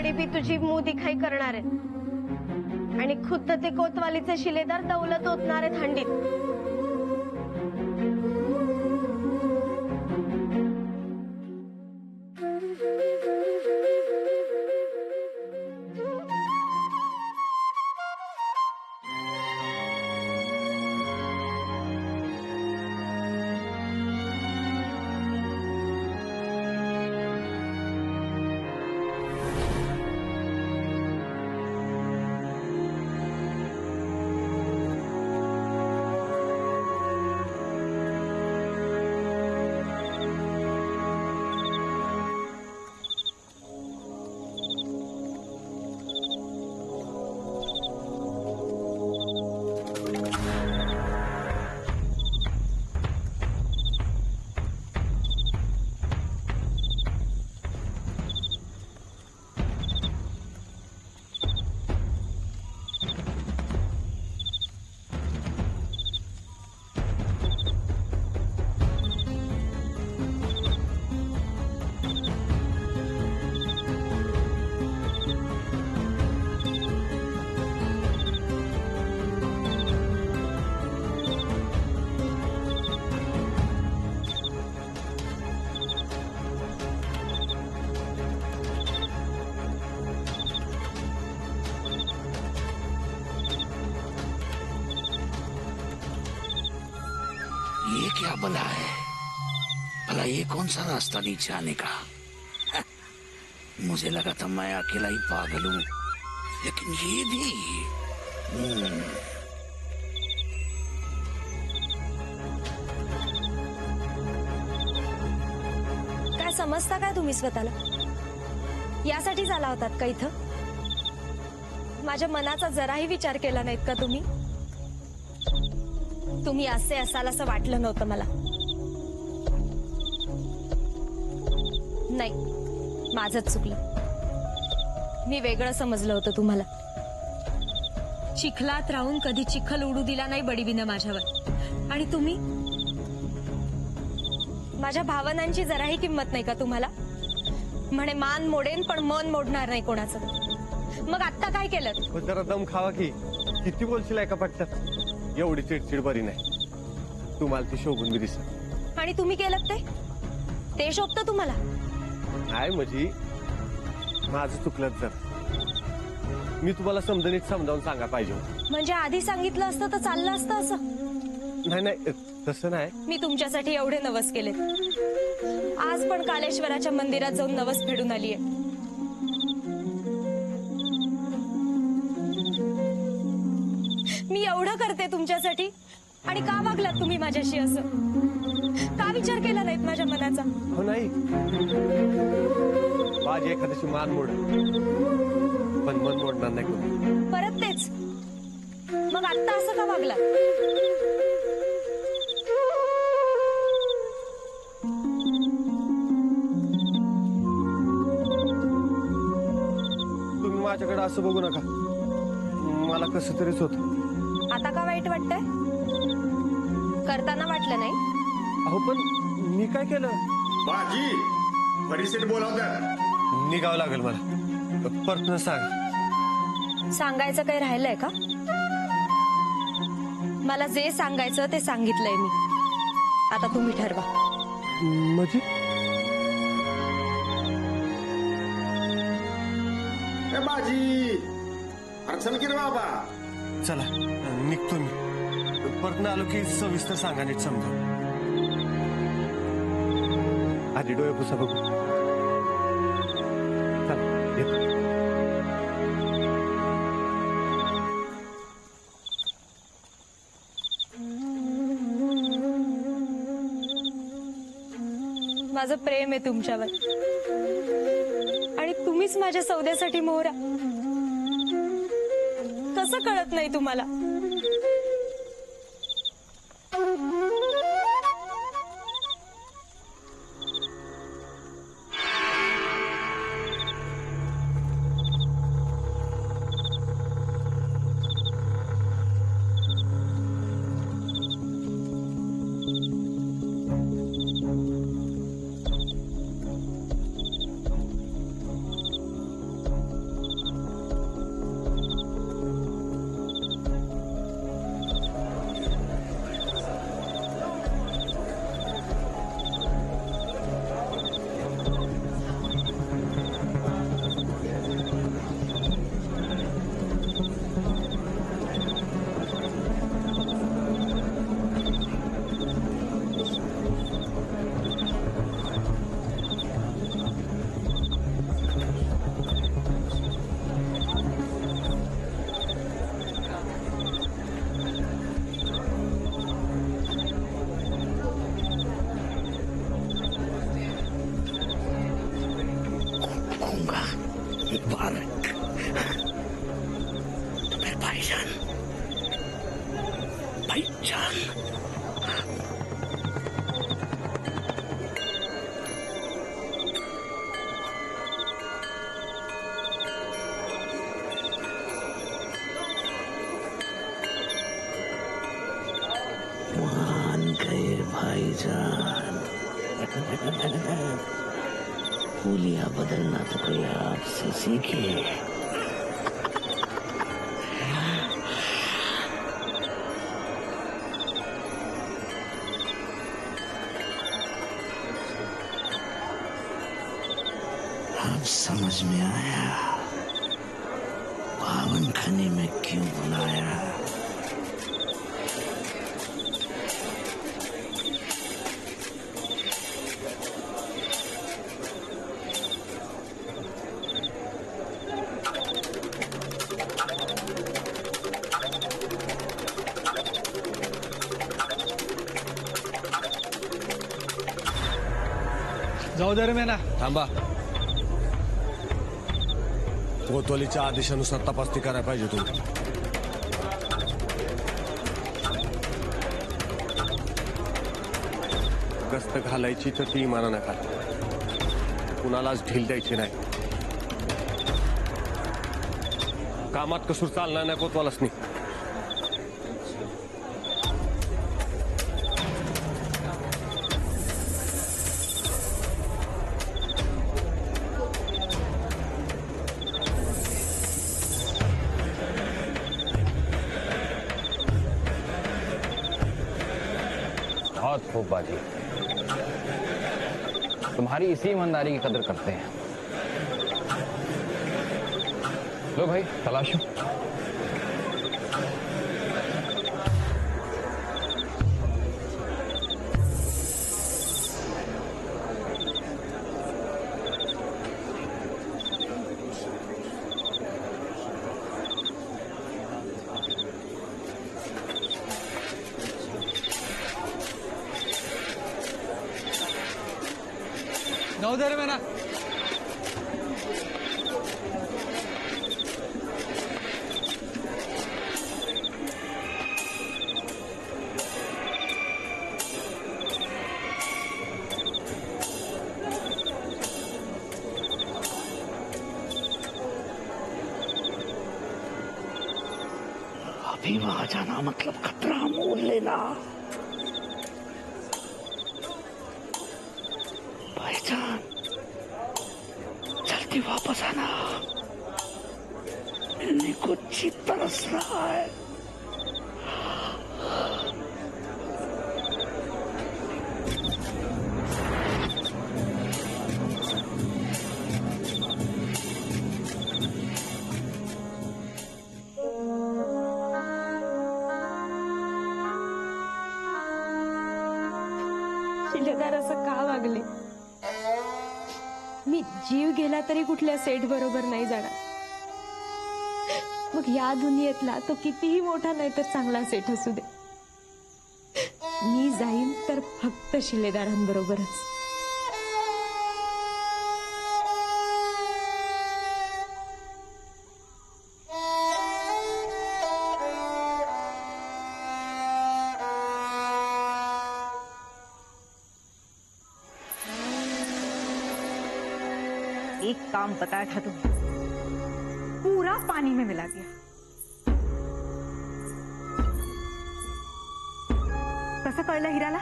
पडी भी तुझी मुंह दिखाई करणार आहे आणि खुद्द ते कोतवालीचे शिलेदार दौलत ओतणार आहेत हंडीत। ये क्या भला है? भला ये कौन सा रास्ता नीचे आने का? मुझे लगा था मैं अकेला ही पागल हूं, लेकिन ये भी काय समजता काय तुम्ही स्वतःला? यासाठीच आला होतात का इथं? माझ्या मनाचा जराही विचार केला नाहीत का तुम्ही? तुम्ही असे असाल असं वाटलं नव्हतं मला। नाही, माझंच चुकलं। मी वेगळं समजलं होतं तुम्हाला। चिखलात राहून कधी चिखल उडू दिला नाही बडीबीनं माझ्यावर, आणि तुम्ही? माझ्या भावनांची जराही किंमत नाही का तुम्हाला? म्हणे मान मोडेन पण मन मोडणार नाही कोणाचं। मग आता काय केलं? जरा दम खावा की, किती बोलशील एका पट्ट्यात? एवढी चिडचिड बरी नाही। तुम्हाला ती शोभून बी दिसत। आणि तुम्ही केलं ते शोभतं तुम्हाला? काय म्हणजे माझं चुकलं जर मी तुम्हाला समजणीत समजावून सांगा पाहिजे। म्हणजे आधी सांगितलं असतं तर चाललं असतं असं? नाही नाही, तसं नाही। मी तुमच्यासाठी एवढे नवस केले, आज पण कालेश्वराच्या मंदिरात जाऊन नवस फेडून आलीये। मी एवढं करते तुमच्यासाठी, आणि का वागलात तुम्ही माझ्याशी असं? का विचार केला नाहीत माझ्या मनाचा? हो नाही, माझी एखाद्याची मान मोड पण मन मोडणार नाही कोणी। परत तेच? मग आता असं का वागला? तुम्ही माझ्याकडे असं बघू नका, मला कसं तरीच होत। आता का वाईट वाटतंय? करताना वाटलं नाही? अहो पण मी काय केलं? बाजी परिस्थिती बोलावतात, निघावं लागेल मला। परत सांग। सांगायचं काही राहिलंय का? मला जे सांगायचं ते सांगितलंय मी। आता तुम्ही ठरवा। म्हणजे ए बाजी, अरे चल की रे बाबा। चला निघतो मी, परत आलो की सविस्तर सांगा, नीट समजा। आधी डोळे पुसा बघू। चला येतो। माझं प्रेम आहे तुमच्यावर, आणि तुम्हीच माझ्या सौद्यासाठी मोहरा। कसं कळत नाही तुम्हाला? दूंगा मुबारक। मेरे भाईजान, भाईजान। मान गए भाईजान। फूलिया बदलना तो कोई आपसे सीखे। अब समझ में आया पावन खनी में क्यों बुलाया। जाऊ दे रे मेना. थांबा. कोतवालीच्या आदेशानुसार तपासणी करायला पाहिजे तुम्ही. गस्त घालायची तर ती इमाना नका. कुणालाच ढील द्यायची नाही. कामात कसूर चालणार नाही कोतवालाच नाही. बहुत खूब बाजी, तुम्हारी इसी ईमानदारी की कदर करते हैं. लो भाई तलाशो. जाऊ दे रे मेना. अभी वहां जाना मतलब खतरा मोल लेना। भाईजान जल्दी वापस आना, इन्हें कुछ तरस रहा है। शिलेदार असं का वागले? मी जीव गेला तरी कुठल्या सेठ बरोबर नाही जाणार. मग या दुनियेतला तो कितीही मोठा नाही तर चांगला सेठ असू दे, मी जाईन तर फक्त शिलेदारांबरोबरच. एक काम बताया था तुम्हें, पूरा पानी में मिला दिया. कसं कळलं हिराला?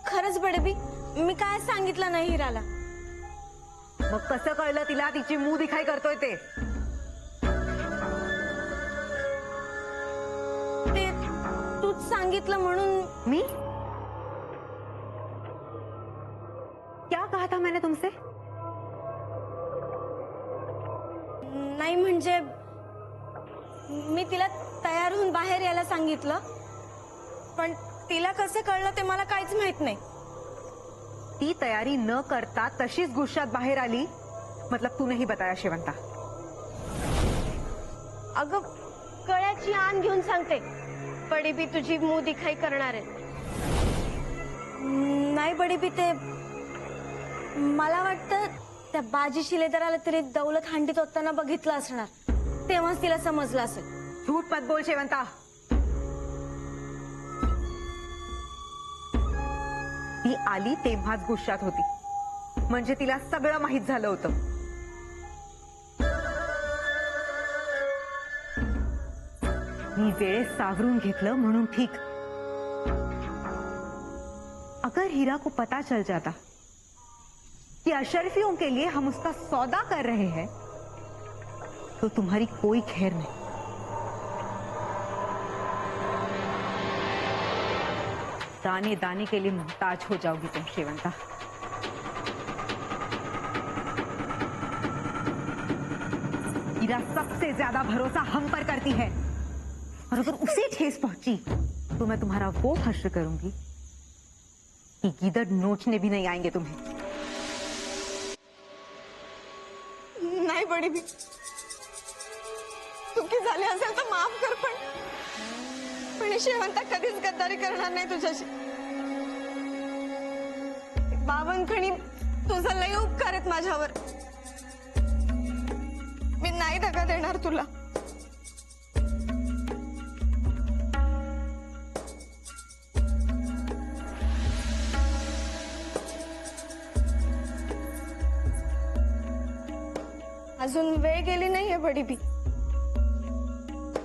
खरंच बडेबी, मी काय सांगितलं नाही हिराला. मग कसं कळलं तिला तिची मुंह दिखाई करतोय ते? ते तूच सांगितलं म्हणून. मी क्या कहा था मैंने तुमसे? नाही म्हणजे मी तिला तयार होऊन बाहेर यायला सांगितलं, पण तिला कसं कळलं ते मला काहीच माहित नाही. ती तयारी न करता तशीच गुस्सात बाहेर आली, मतलब तू नाही बताया शिवंता? अगं कळ्याची आण घेऊन सांगते, बडीबी तुझी मुंह दिखाई करणार आहे. नाही बडीबी, ते मला वाटतं त्या बाजी शिलेदाराला तरी दौलत हांडीत होताना बघितलं असणार, तेव्हाच तिला समजलं असेल. झूट मत बोल शेवंता. ती आली तेव्हाच गुस्सात होती, म्हणजे तिला सगळं माहित झालं होतं. मी वेळेत सावरून घेतलं म्हणून ठीक. अगर हीरा को पता चल जाता कि अशरफियों के लिए हम उसका सौदा कर रहे हैं, तो तुम्हारी कोई खैर नहीं. दाने दाने के लिए मुहताज हो जाओगी तुम शेवंता. हीरा सबसे ज्यादा भरोसा हम पर करती है, और अगर उसे ठेस पहुंची तो मैं तुम्हारा वो हश्र करूंगी कि गीदड़ नोचने भी नहीं आएंगे तुम्हें. नाही बडी भी, चुकी झाली असेल तर माफ कर, पण शेवंता कधीच गद्दारी करणार नाही तुझ्याशी. बावनखणी तुझा लय उपकार आहेत माझ्यावर. मी नाही धक्का देणार तुला. अजून वेळ गेली नाहीये बडी बी.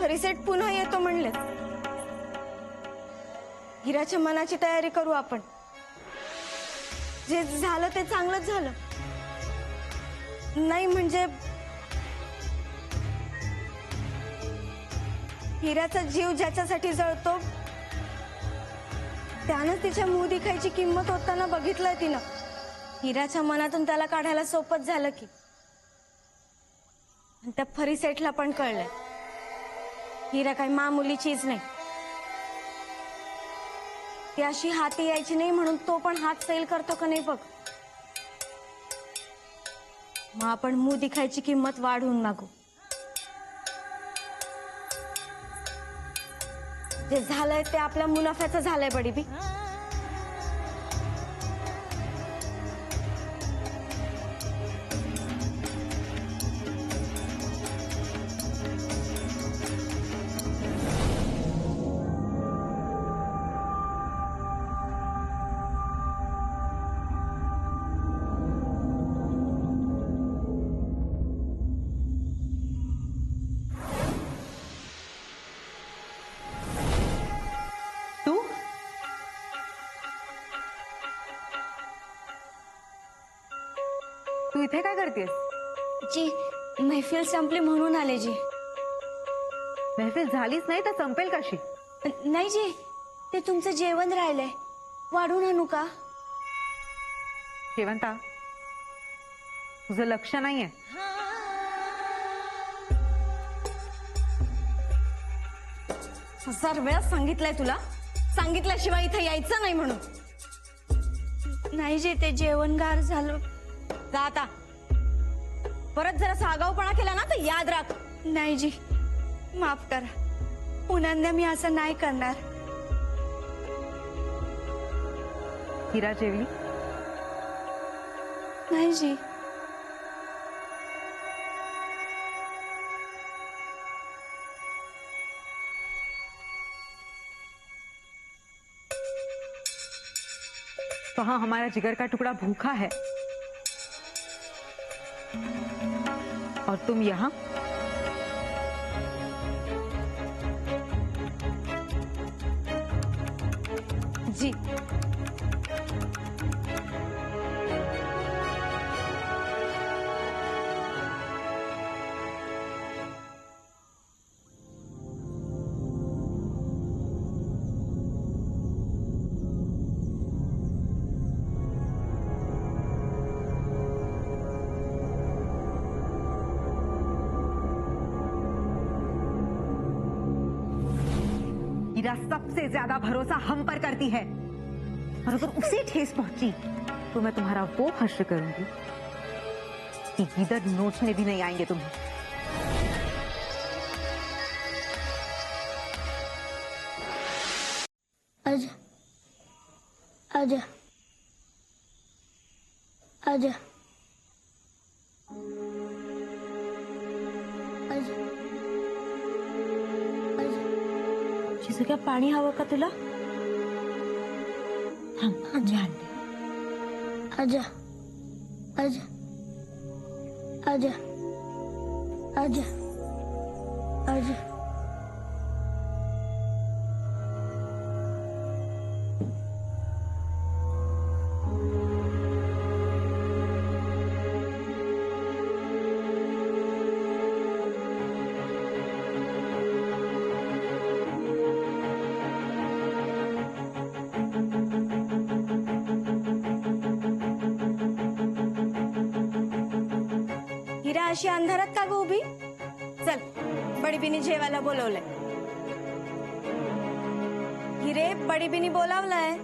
रिसेट पुन्हा येतो म्हणले. हिराच्या मनाची तयारी करू आपण. जे झालं ते चांगलंच झालं. नाही म्हणजे हिराचा जीव ज्याच्यासाठी जळतो त्यानं तिच्या मूळ दिखायची किंमत होताना बघितलंय तिनं. हिराच्या मनातून त्याला काढायला सोपच झालं की. आणि त्या फरीसेठला पण कळलंय हिरा काही मामुली चीज नाही. ती अशी हाती यायची नाही म्हणून तो पण हात सैल करतो का नाही बघ. मग आपण मूळ दिखायची किंमत वाढवून मागू. जे झालंय ते आपल्या मुनाफ्याचं झालंय बडी बी. तू इथे काय करतेस? जी मैफिल संपली म्हणून आले जी. महफिल झालीच नाही तर संपेल कशी? नाही जी, ते तुमचं जेवण राहिलंय, वाढून आणू का? शेवंता, तुझं लक्ष नाहीये. हजार वेळा सांगितलंय तुला, सांगितल्याशिवाय इथे यायचं नाही म्हणून. नाही जी, ते जेवण गार झालं. जा आता. परत जरा आगाऊपणा केला ना तर याद राख. नाही जी, माफ करा. पुन्हा मी असं नाही करणार. हिरा जेवली? नाही जी. तो हाँ, हमारा जिगर का टुकड़ा भूखा है और तुम यहाँ? जी. हीरा सबसे ज्यादा भरोसा हम पर करती है, और अगर उसे ठेस पहुंची तो मैं तुम्हारा वो हश्र करूंगी कि गीदड़ नोचने भी नहीं आएंगे तुम्हें. आजा आजा आजा. चिजुक्या पाणी हवं का तुला? थांब मी आणते. आजा आजा आजा आजा आजा हिरा अशी अंधारात का ग उभी? चल बडीबीनी जेवायला बोलवलंय. हिरे बडीबीनी बोलावलंय.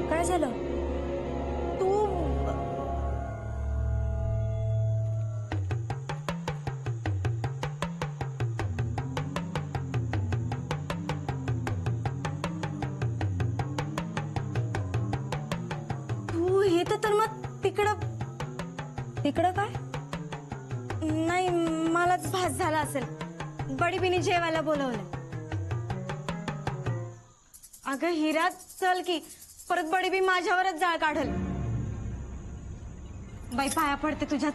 काय झालं? तू तू हे तर मग तिकडं काय? नाही मलाच भास झाला असेल. बडीबीनी जेवायला बोलवलंय. अगं हिरा चल की परत बडीबी माझ्यावरच जाळ काढल. बाई पाया पडते तुझ्या.